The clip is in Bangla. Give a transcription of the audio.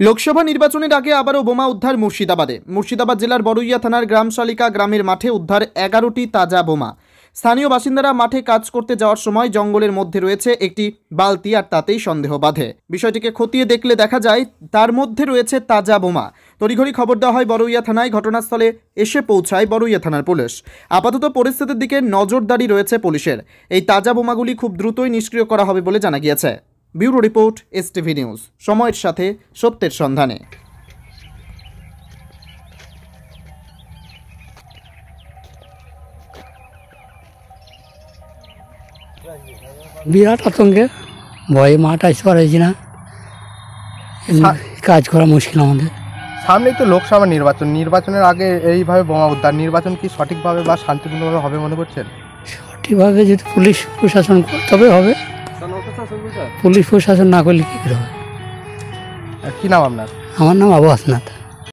লোকসভা নির্বাচনের আগে আবারও বোমা উদ্ধার মুর্শিদাবাদে। মুর্শিদাবাদ জেলার বড়ুইয়া থানার গ্রামশালিকা গ্রামের মাঠে উদ্ধার 11টি তাজা বোমা। স্থানীয় বাসিন্দারা মাঠে কাজ করতে যাওয়ার সময় জঙ্গলের মধ্যে রয়েছে একটি বালতি, আর তাতেই সন্দেহ বাধে। বিষয়টিকে খতিয়ে দেখলে দেখা যায় তার মধ্যে রয়েছে তাজা বোমা। তড়িঘড়ি খবর দেওয়া হয় বড়ুইয়া থানায়। ঘটনাস্থলে এসে পৌঁছায় বড়ুইয়া থানার পুলিশ। আপাতত পরিস্থিতির দিকে নজরদারি রয়েছে পুলিশের। এই তাজা বোমাগুলি খুব দ্রুতই নিষ্ক্রিয় করা হবে বলে জানা গিয়েছে। ব্যুরো রিপোর্ট, এসটিভি নিউজ, সময়ের সাথে সত্যের সন্ধানে। বিরাট আতঙ্কে ভয়ে মাঠ আসতে পারছি না, কাজ করা মুশকিল আমাদের। সামনেই তো লোকসভা নির্বাচনের আগে এইভাবে বোমা উদ্ধার, নির্বাচন কি সঠিকভাবে বা শান্তিপূর্ণভাবে হবে মনে করছেন? সঠিকভাবে যদি পুলিশ প্রশাসন তবে হবে, পুলিশ প্রশাসন না করলে কী করে হবে? কি নাম আপনার? আমার নাম আবু হাসনাত।